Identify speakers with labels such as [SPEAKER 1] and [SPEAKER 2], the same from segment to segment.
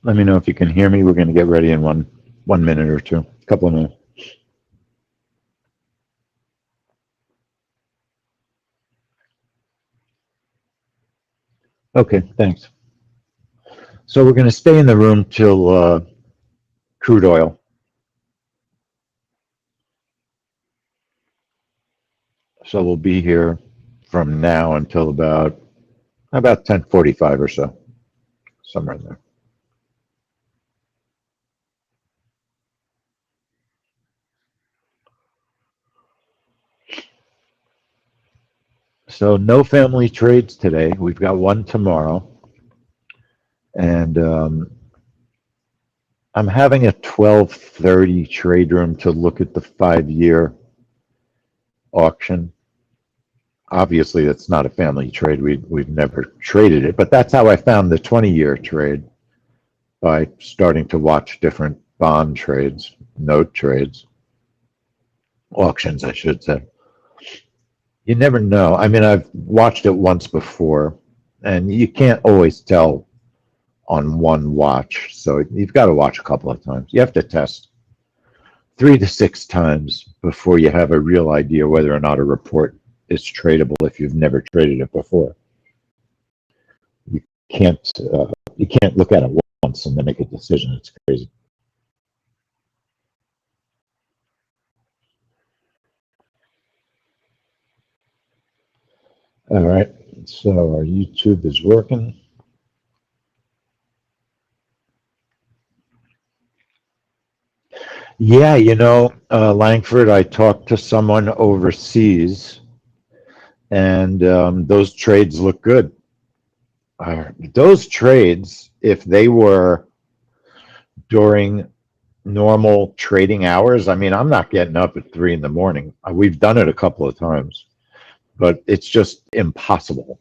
[SPEAKER 1] Let me know if you can hear me. We're going to get ready in one minute or two, a couple of minutes. Okay, thanks. So we're going to stay in the room till crude oil. So we'll be here from now until about 10:45 or so, somewhere in there. So no family trades today. We've got one tomorrow. And I'm having a 12:30 trade room to look at the 5-year auction. Obviously, that's not a family trade. We've never traded it, but that's how I found the 20-year trade, by starting to watch different bond trades, note trades, auctions, I should say. You never know. I mean, I've watched it once before, and you can't always tell on one watch. So you've got to watch a couple of times. You have to test 3 to 6 times before you have a real idea whether or not a report is tradable if you've never traded it before. You can't look at it once and then make a decision. It's crazy. All right, so our YouTube is working. Yeah, Langford, I talked to someone overseas, and those trades look good. Those trades, if they were during normal trading hours, I mean, I'm not getting up at 3 in the morning. We've done it a couple of times, but it's just impossible.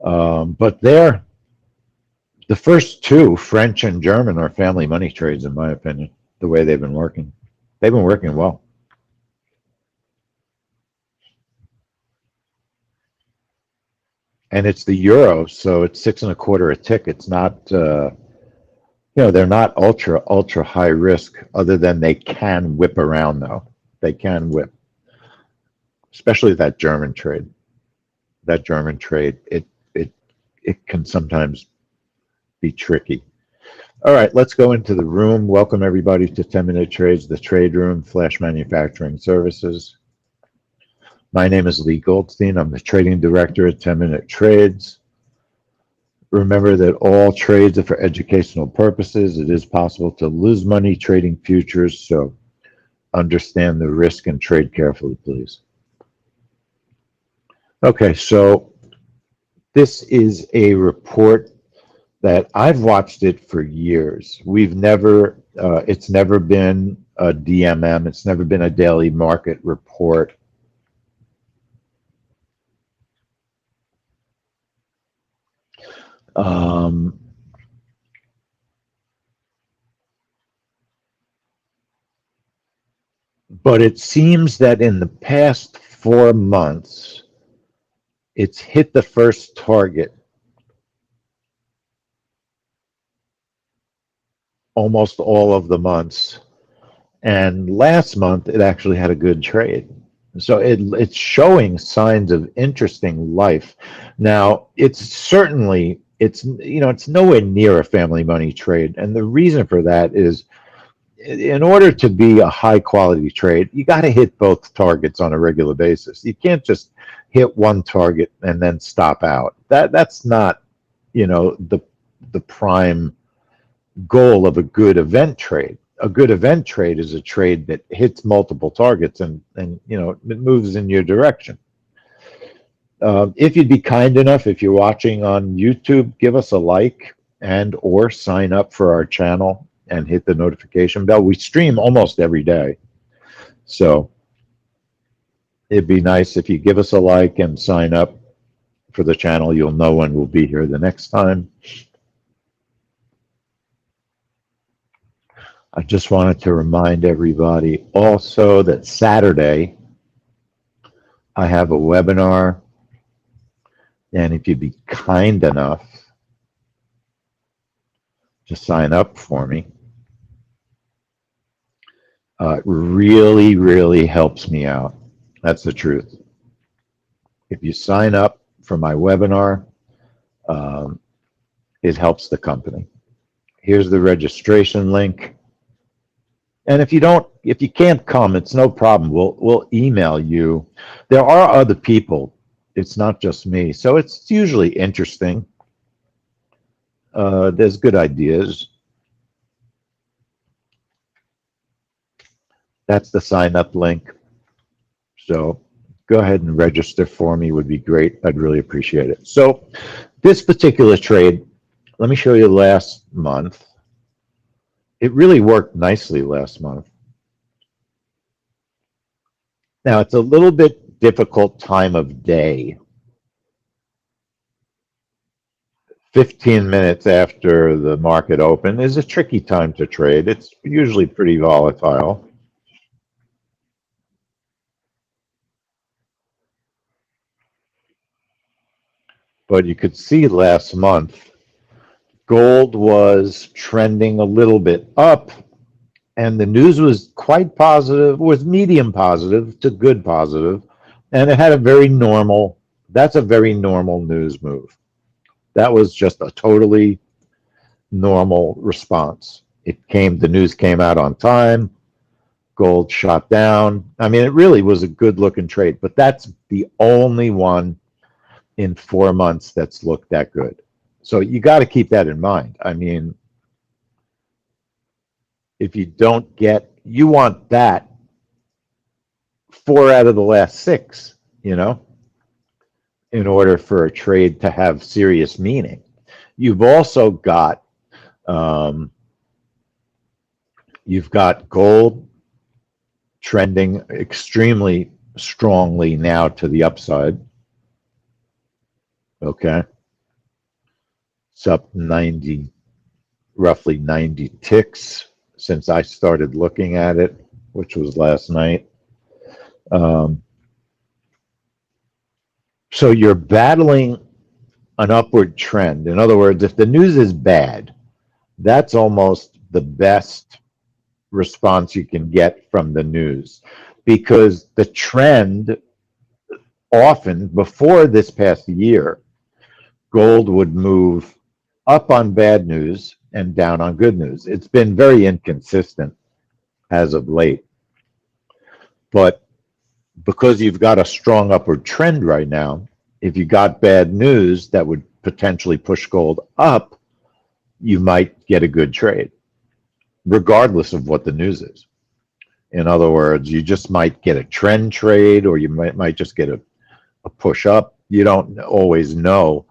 [SPEAKER 1] But the first two, French and German, are family money trades, in my opinion, the way they've been working. They've been working well. And it's the euro, so it's 6 1/4 a tick. It's not, they're not ultra high risk, other than they can whip around, though. They can whip, especially that German trade. That German trade, it can sometimes be tricky. All right, let's go into the room. Welcome everybody to 10-Minute Trades, the trade room, Flash Manufacturing Services. My name is Lee Goldstein. I'm the trading director at 10-Minute Trades. Remember that all trades are for educational purposes. It is possible to lose money trading futures, so understand the risk and trade carefully, please. Okay, so this is a report that I've watched it for years. It's never been a DMM. It's never been a daily market report. But it seems that in the past 4 months, it's hit the first target almost all of the months. And last month, it actually had a good trade. So it's showing signs of interesting life. Now, it's nowhere near a family money trade. And the reason for that is, in order to be a high quality trade, you got to hit both targets on a regular basis. You can't just hit one target and then stop out. That's not, the prime goal of a good event trade. A good event trade is a trade that hits multiple targets and it moves in your direction. If you'd be kind enough, if you're watching on YouTube, give us a like or sign up for our channel and hit the notification bell. We stream almost every day, so it'd be nice if you give us a like and sign up for the channel. You'll know when we'll be here the next time. I just wanted to remind everybody also that Saturday I have a webinar, and if you'd be kind enough to sign up for me. It really, really helps me out. That's the truth. If you sign up for my webinar, um, it helps the company. Here's the registration link. And if you can't come, it's no problem. We'll email you. There are other people. It's not just me. So it's usually interesting. There's good ideas. That's the sign up link. So go ahead and register for me, would be great. I'd really appreciate it. So this particular trade, let me show you last month. It really worked nicely last month. Now it's a little bit difficult time of day. 15 minutes after the market open is a tricky time to trade. It's usually pretty volatile. But you could see last month, gold was trending a little bit up, and the news was quite positive, was medium positive to good positive, and it had a very normal, that's a very normal news move. That was just a totally normal response. The news came out on time, gold shot down. I mean, it really was a good looking trade, but that's the only one in 4 months that's looked that good. So you got to keep that in mind. I mean, if you don't get, you want that 4 out of the last 6, in order for a trade to have serious meaning. You've also got, you've got gold trending extremely strongly now to the upside. Okay. It's up 90, roughly 90 ticks since I started looking at it, which was last night. So you're battling an upward trend. In other words, if the news is bad, that's almost the best response you can get from the news, because the trend often before this past year, gold would move up on bad news and down on good news. It's been very inconsistent as of late. But because you've got a strong upward trend right now, if you got bad news that would potentially push gold up, you might get a good trade, regardless of what the news is. In other words, you just might get a trend trade, or you might just get a push up. You don't always know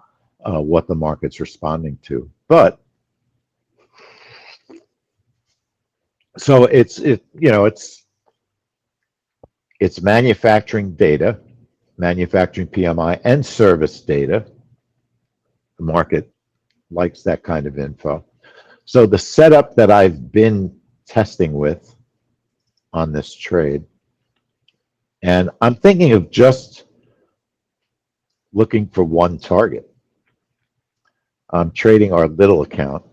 [SPEAKER 1] what the market's responding to. But so it's manufacturing data, manufacturing PMI, and service data. The market likes that kind of info. So the setup that I've been testing with on this trade, and I'm thinking of just looking for one target. I'm trading our little account,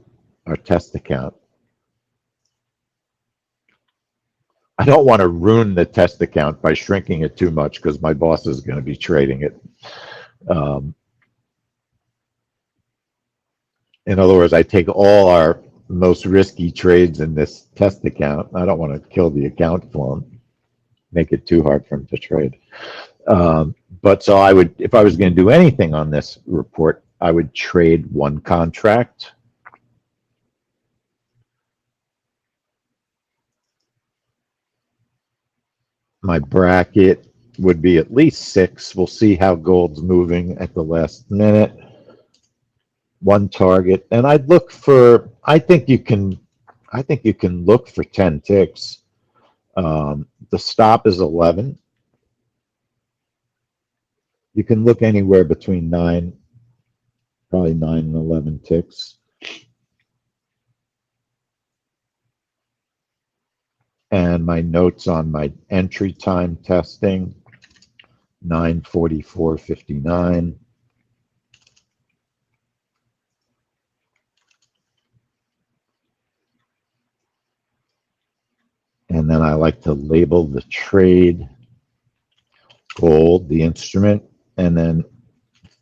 [SPEAKER 1] our test account. I don't want to ruin the test account by shrinking it too much, because my boss is going to be trading it. In other words, I take all our most risky trades in this test account. I don't want to kill the account for him, make it too hard for him to trade. But so I would, if I was going to do anything on this report, I would trade one contract. My bracket would be at least 6. We'll see how gold's moving at the last minute. One target, and I'd look for, I think you can look for 10 ticks. The stop is 11. You can look anywhere between 9, probably 9 and 11 ticks. And my notes on my entry time testing, 9:44:59. And then I like to label the trade, gold, the instrument, and then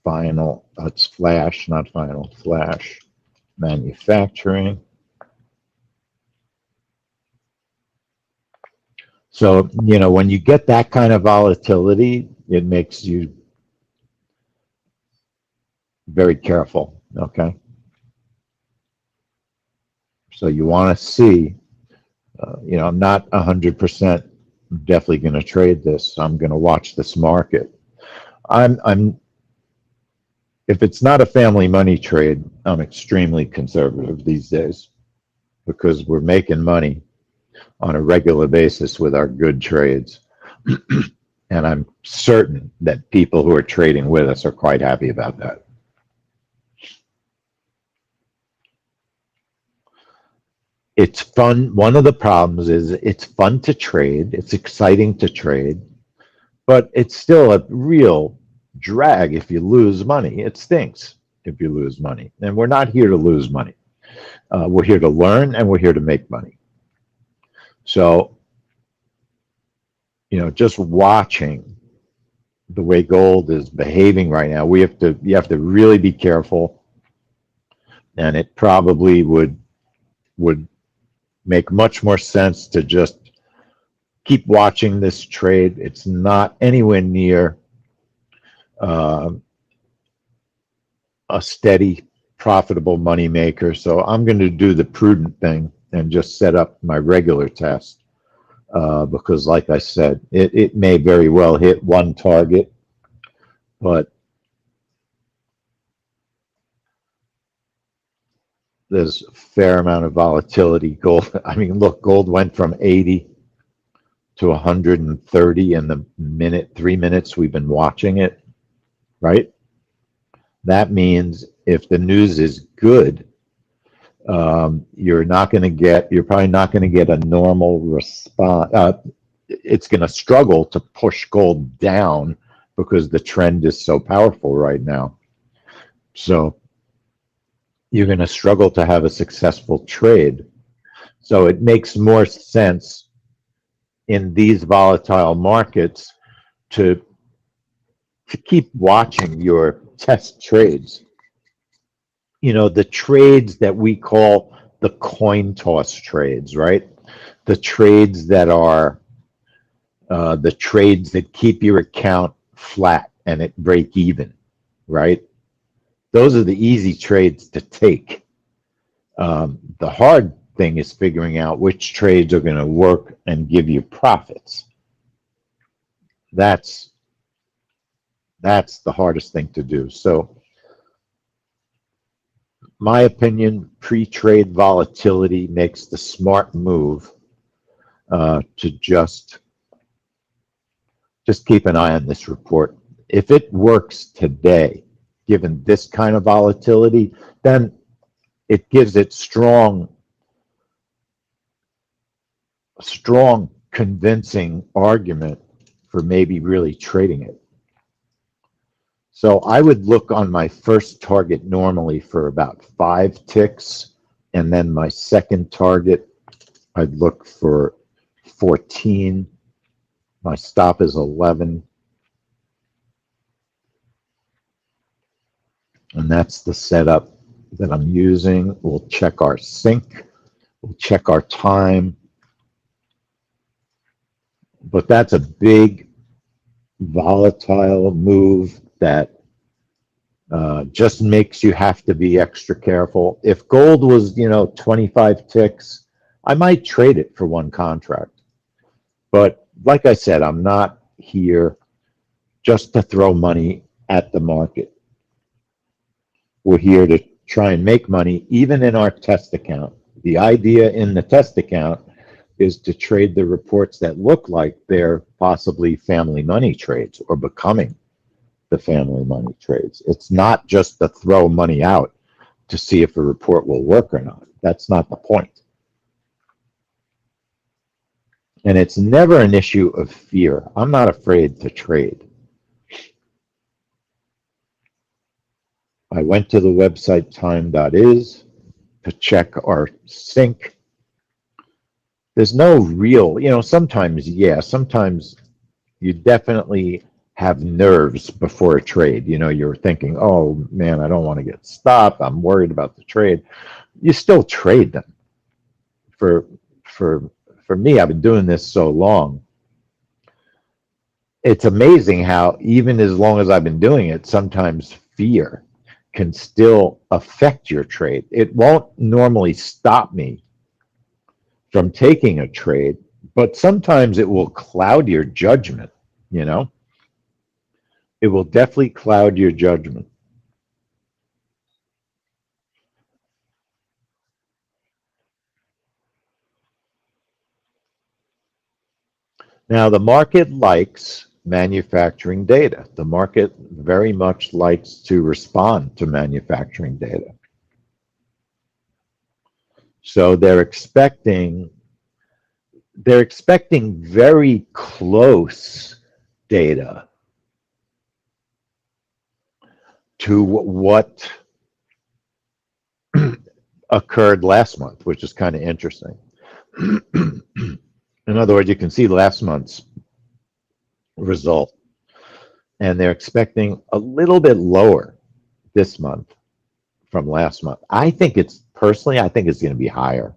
[SPEAKER 1] final, it's flash, not final, flash, manufacturing. So, when you get that kind of volatility, it makes you very careful, okay? So you want to see, I'm not 100% definitely going to trade this. I'm going to watch this market. If it's not a family money trade, I'm extremely conservative these days because we're making money on a regular basis with our good trades. And I'm certain that people who are trading with us are quite happy about that. It's fun. One of the problems is it's fun to trade. It's exciting to trade, but it's still a real drag if you lose money. It stinks if you lose money. And we're not here to lose money. We're here to learn and we're here to make money. So, just watching the way gold is behaving right now, you have to really be careful. And it probably would make much more sense to just keep watching this trade. It's not anywhere near a steady, profitable money maker. So I'm going to do the prudent thing and just set up my regular test because, like I said, it may very well hit one target, but there's a fair amount of volatility. Gold, look, gold went from 80 to 130 in the 3 minutes we've been watching it, right? That means if the news is good, you're probably not going to get a normal response. It's going to struggle to push gold down because the trend is so powerful right now. So you're going to struggle to have a successful trade. So it makes more sense in these volatile markets to keep watching your test trades. The trades that we call the coin toss trades, right? The trades that are the trades that keep your account flat and it break even, right? Those are the easy trades to take. The hard thing is figuring out which trades are going to work and give you profits. That's the hardest thing to do. So, my opinion, pre-trade volatility makes the smart move to just keep an eye on this report. If it works today, given this kind of volatility, then it gives it strong, convincing argument for maybe really trading it. So I would look on my first target normally for about 5 ticks, and then my second target, I'd look for 14. My stop is 11. And that's the setup that I'm using. We'll check our sync. We'll check our time. But that's a big volatile move that just makes you have to be extra careful. If gold was, 25 ticks, I might trade it for one contract. But like I said, I'm not here just to throw money at the market. We're here to try and make money, even in our test account. The idea in the test account is to trade the reports that look like they're possibly family money trades or becoming the family money trades. It's not just to throw money out to see if a report will work or not. That's not the point. And it's never an issue of fear. I'm not afraid to trade. I went to the website time.is to check our sync. there's no real, sometimes, yeah, sometimes you definitely have nerves before a trade. You're thinking, oh man, I don't want to get stopped. I'm worried about the trade. You still trade them. For for for me, I've been doing this so long. It's amazing how even as long as I've been doing it, sometimes fear can still affect your trade. It won't normally stop me from taking a trade, but sometimes it will cloud your judgment, you know? It will definitely cloud your judgment. Now, the market likes manufacturing data. The market very much likes to respond to manufacturing data. So they're expecting very close data to what occurred last month, which is kind of interesting. In other words, you can see last month's result, and they're expecting a little bit lower this month from last month. Personally, I think it's going to be higher.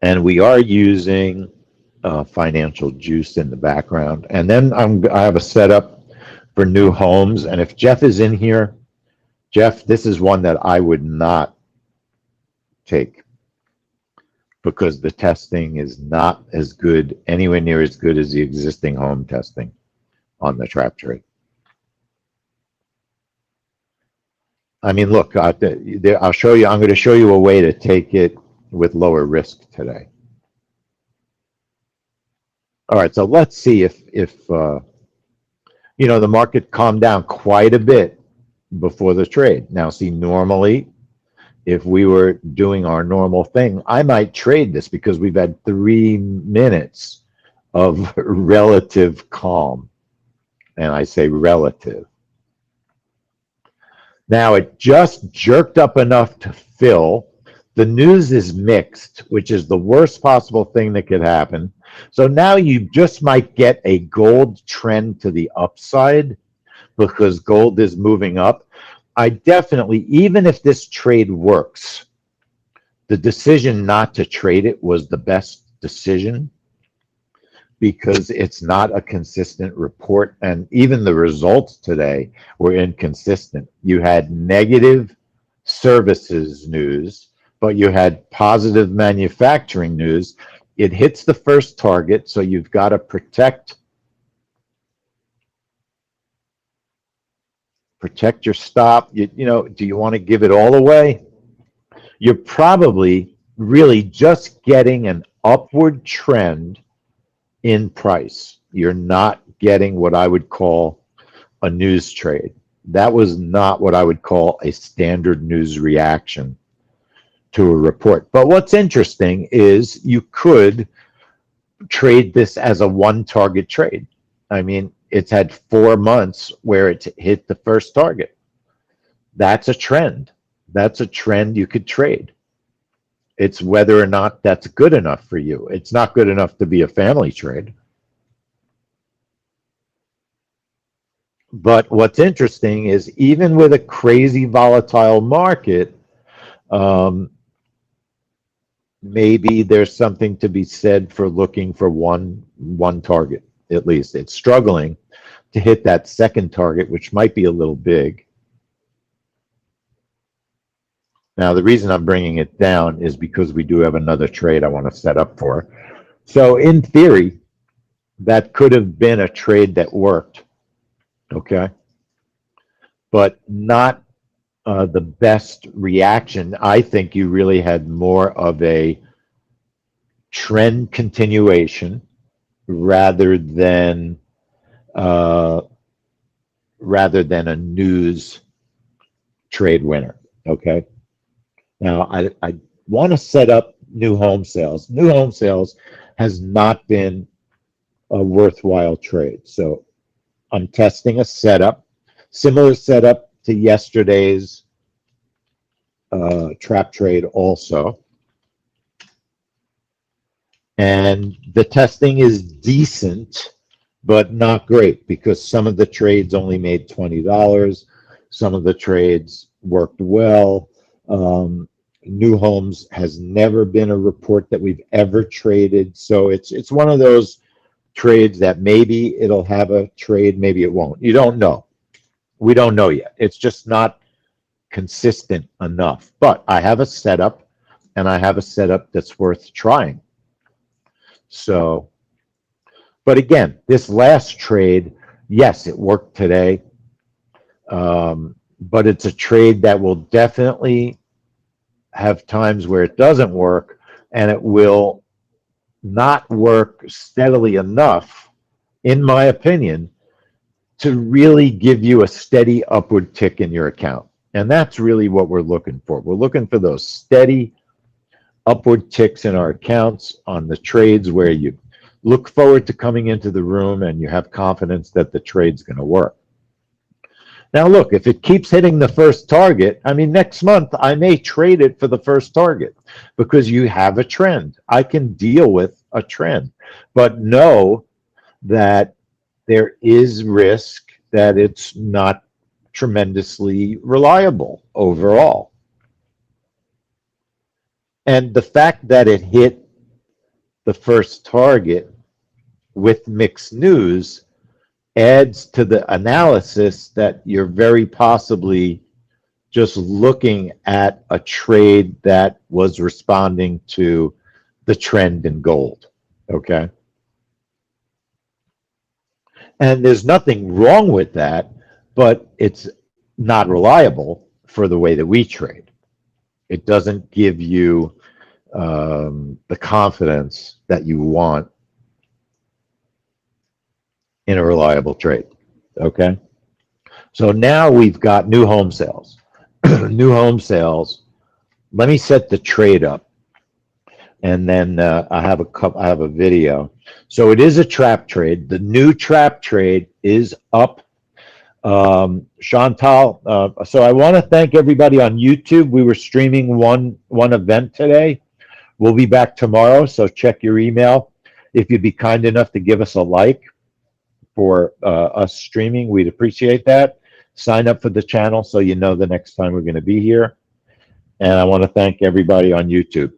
[SPEAKER 1] And we are using financial juice in the background. And then I have a setup for new homes. And if Jeff is in here, Jeff, this is one that I would not take because the testing is not as good, anywhere near as good as the existing home testing on the trap trade. I mean, look, I'll show you. I'm going to show you a way to take it with lower risk today. All right, so let's see if the market calmed down quite a bit before the trade. Now, see, normally, if we were doing our normal thing, I might trade this because we've had 3 minutes of relative calm, and I say relative. Now, it just jerked up enough to fill. The news is mixed, which is the worst possible thing that could happen. So now you just might get a gold trend to the upside because gold is moving up. I definitely, even if this trade works, the decision not to trade it was the best decision because it's not a consistent report. And even the results today were inconsistent. You had negative services news, but you had positive manufacturing news. It hits the first target, so you've got to protect your stop. Do you want to give it all away? You're probably really just getting an upward trend in price. You're not getting what I would call a news trade. That was not what I would call a standard news reaction to a report. But what's interesting is you could trade this as a one target trade. I mean, it's had 4 months where it hit the first target. That's a trend. That's a trend you could trade. It's whether or not that's good enough for you. It's not good enough to be a family trade. But what's interesting is even with a crazy volatile market, maybe there's something to be said for looking for one target, at least. It's struggling to hit that second target, which might be a little big. Now, the reason I'm bringing it down is because we do have another trade I want to set up for. So in theory, that could have been a trade that worked, okay? But not the best reaction. I think you really had more of a trend continuation rather than a news trade winner, okay? Now, I want to set up new home sales. New home sales has not been a worthwhile trade. So I'm testing a setup, similar setup to yesterday's trap trade also. And the testing is decent, but not great, because some of the trades only made $20. Some of the trades worked well. New homes has never been a report that we've ever traded. So it's one of those trades that maybe it'll have a trade, maybe it won't. You don't know. We don't know yet. It's just not consistent enough. But I have a setup, and I have a setup that's worth trying. So, but again, this last trade, yes, it worked today, but it's a trade that will definitely have times where it doesn't work, and it will not work steadily enough, in my opinion, to really give you a steady upward tick in your account. And that's really what we're looking for. We're looking for those steady upward ticks in our accounts on the trades where you look forward to coming into the room and you have confidence that the trade's going to work. Now, look, if it keeps hitting the first target, I mean, next month I may trade it for the first target because you have a trend. I can deal with a trend, but know that there is risk that it's not tremendously reliable overall. And the fact that it hit the first target with mixed news adds to the analysis that you're very possibly just looking at a trade that was responding to the trend in gold, okay? And there's nothing wrong with that, but it's not reliable for the way that we trade. It doesn't give you the confidence that you want in a reliable trade, okay? So now we've got new home sales. New home sales. Let me set the trade up, and then I have a video. So it is a trap trade. The new trap trade is up. Chantal, so I want to thank everybody on YouTube. We were streaming one event today. We'll be back tomorrow, so check your email. If you'd be kind enough to give us a like for us streaming, we'd appreciate that. Sign up for the channel so you know the next time we're going to be here. And I want to thank everybody on YouTube.